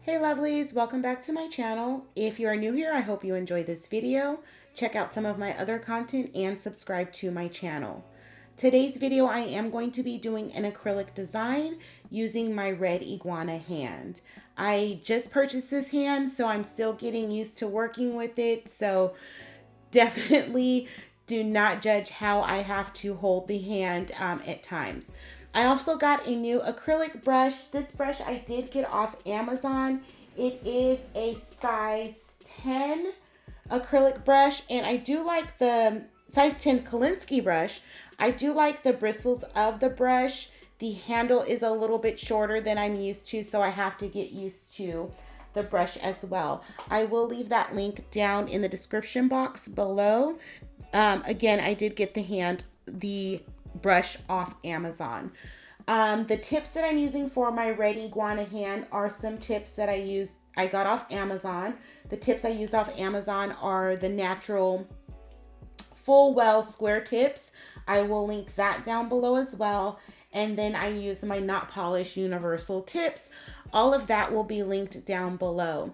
Hey lovelies, welcome back to my channel. If you are new here, I hope you enjoy this video. Check out some of my other content and subscribe to my channel. Today's video, I am going to be doing an acrylic design using my red iguana hand. I just purchased this hand, so I'm still getting used to working with it. So definitely do not judge how I have to hold the hand at times. I also got a new acrylic brush. This brush I did get off Amazon. It is a size 10 acrylic brush, and I do like the size 10 Kolinsky brush. I do like the bristles of the brush. The handle is a little bit shorter than I'm used to, so I have to get used to the brush as well. I will leave that link down in the description box below. Again, I did get the brush off Amazon. The tips that I'm using for my red iguana hand are some tips that I got off Amazon. The tips I used off Amazon are the natural full well square tips. I will link that down below as well. And then I use my not polished universal tips. All of that will be linked down below.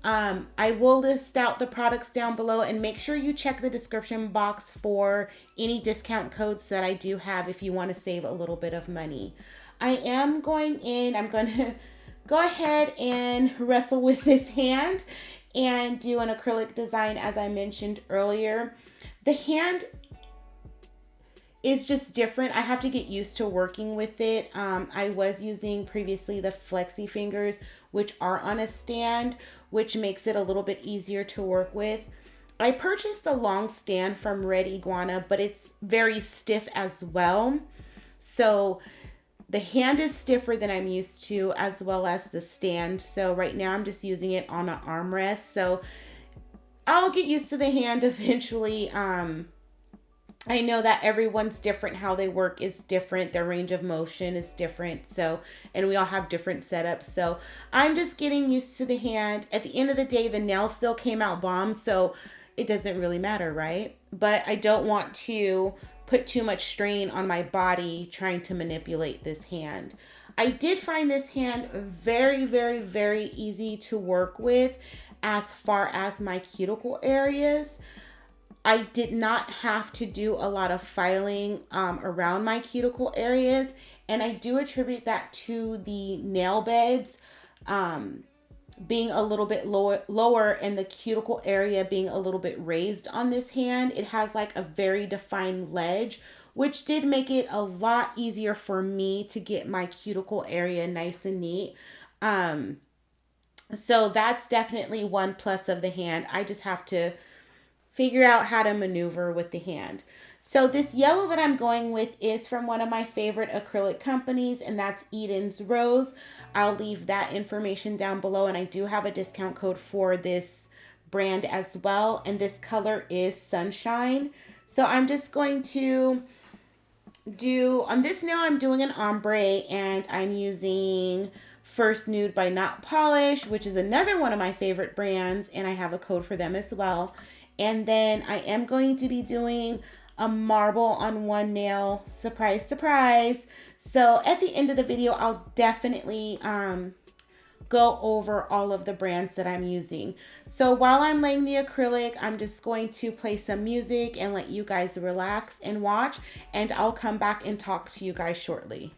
I will list out the products down below, and make sure you check the description box for any discount codes that I do have if you want to save a little bit of money. I'm going to go ahead and wrestle with this hand and do an acrylic design as I mentioned earlier. The hand is just different. I have to get used to working with it. I was using previously the flexi fingers, which are on a stand, which makes it a little bit easier to work with. I purchased the long stand from Red Iguana, but it's very stiff as well. So the hand is stiffer than I'm used to, as well as the stand. So right now I'm just using it on an armrest. So I'll get used to the hand eventually. I know that everyone's different. How they work is different. Their range of motion is different. So, and we all have different setups. So I'm just getting used to the hand. At the end of the day, the nail still came out bomb. So it doesn't really matter, right? But I don't want to put too much strain on my body trying to manipulate this hand. I did find this hand very, very, very easy to work with as far as my cuticle areas. I did not have to do a lot of filing around my cuticle areas, and I do attribute that to the nail beds being a little bit lower and the cuticle area being a little bit raised on this hand. It has like a very defined ledge, which did make it a lot easier for me to get my cuticle area nice and neat. So that's definitely one plus of the hand. I just have to figure out how to maneuver with the hand. So this yellow that I'm going with is from one of my favorite acrylic companies, and that's E.Den'S Rose. I'll leave that information down below, and I do have a discount code for this brand as well, and this color is Sunshine. So I'm just going to on this nail, I'm doing an ombre, and I'm using First Nude by Not Polish, which is another one of my favorite brands, and I have a code for them as well. And then I am going to be doing a marble on one nail. Surprise, surprise. So at the end of the video, I'll definitely go over all of the brands that I'm using. So while I'm laying the acrylic, I'm just going to play some music and let you guys relax and watch. And I'll come back and talk to you guys shortly.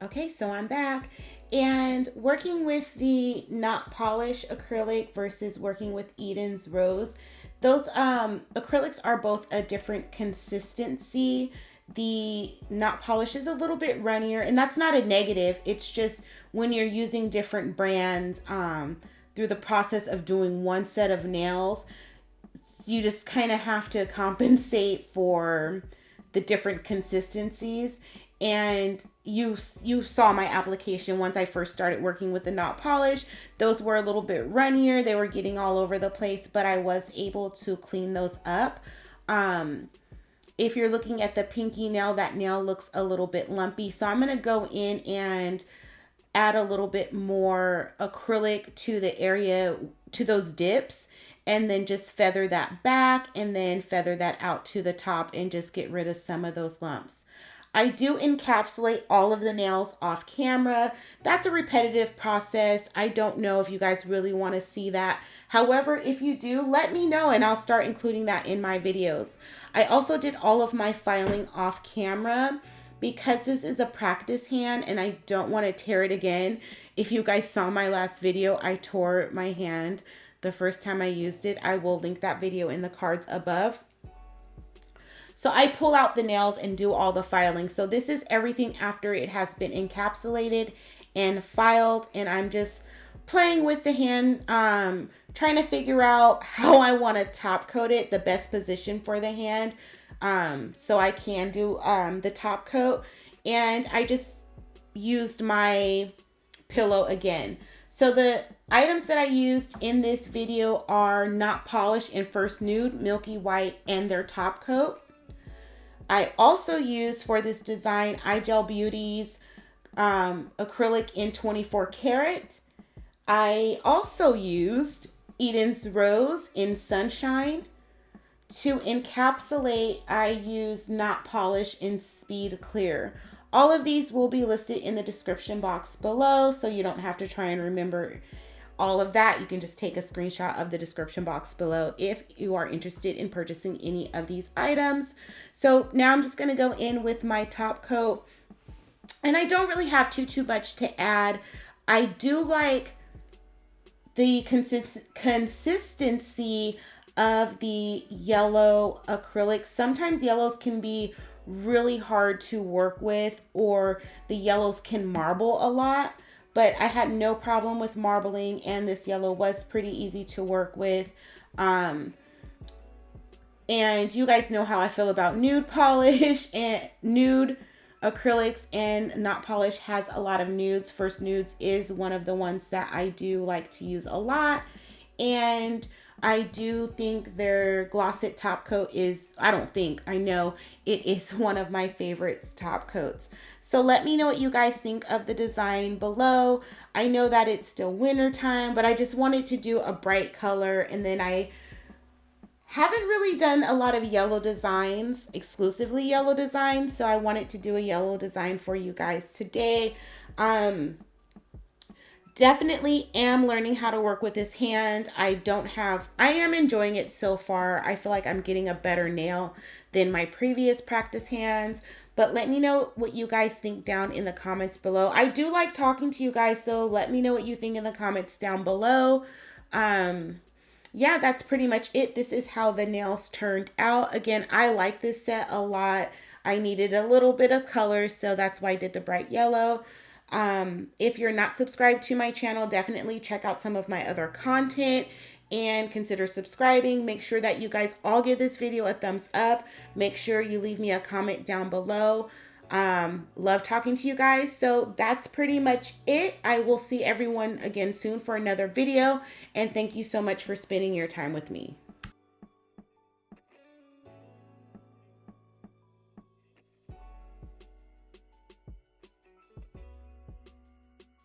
Okay, so I'm back. And working with the not polish acrylic versus working with E.Den'S Rose, those acrylics are both a different consistency. The not polish is a little bit runnier, and that's not a negative. It's just when you're using different brands through the process of doing one set of nails, you just kind of have to compensate for the different consistencies. And you saw my application once I first started working with the not polish. Those were a little bit runnier. They were getting all over the place, but I was able to clean those up. If you're looking at the pinky nail, that nail looks a little bit lumpy. So I'm going to go in and add a little bit more acrylic to the area, to those dips, and then just feather that back and then feather that out to the top and just get rid of some of those lumps. I do encapsulate all of the nails off camera. That's a repetitive process. I don't know if you guys really want to see that. However, if you do, let me know and I'll start including that in my videos. I also did all of my filing off camera because this is a practice hand and I don't want to tear it again. If you guys saw my last video, I tore my hand the first time I used it. I will link that video in the cards above. So I pull out the nails and do all the filing. So this is everything after it has been encapsulated and filed. And I'm just playing with the hand, trying to figure out how I want to top coat it, the best position for the hand. So I can do the top coat. And I just used my pillow again. So the items that I used in this video are Not Polished and First Nude, Milky White, and their top coat. I also used for this design Igel Beauty's acrylic in 24 karat. I also used E.Den'S Rose in Sunshine. To encapsulate, I used Not Polish in Speed Clear. All of these will be listed in the description box below, so you don't have to try and remember all of that. You can just take a screenshot of the description box below if you are interested in purchasing any of these items. So now I'm just going to go in with my top coat. And I don't really have too much to add. I do like the consistency of the yellow acrylics. Sometimes yellows can be really hard to work with, or the yellows can marble a lot. But I had no problem with marbling, and this yellow was pretty easy to work with. And you guys know how I feel about nude polish and nude acrylics, and not polish has a lot of nudes. First Nudes is one of the ones that I do like to use a lot. And I do think their Glossit top coat is, I know it is one of my favorites top coats. So let me know what you guys think of the design below. I know that it's still winter time, but I just wanted to do a bright color. And then I haven't really done a lot of yellow designs, exclusively yellow designs. So I wanted to do a yellow design for you guys today. Definitely am learning how to work with this hand. I am enjoying it so far. I feel like I'm getting a better nail than my previous practice hands. But let me know what you guys think down in the comments below. I do like talking to you guys, so let me know what you think in the comments down below. Yeah, that's pretty much it. This is how the nails turned out. Again, I like this set a lot. I needed a little bit of color, so that's why I did the bright yellow. If you're not subscribed to my channel, definitely check out some of my other content and consider subscribing. Make sure that you guys all give this video a thumbs up. Make sure you leave me a comment down below. Love talking to you guys. So that's pretty much it. I will see everyone again soon for another video. And thank you so much for spending your time with me.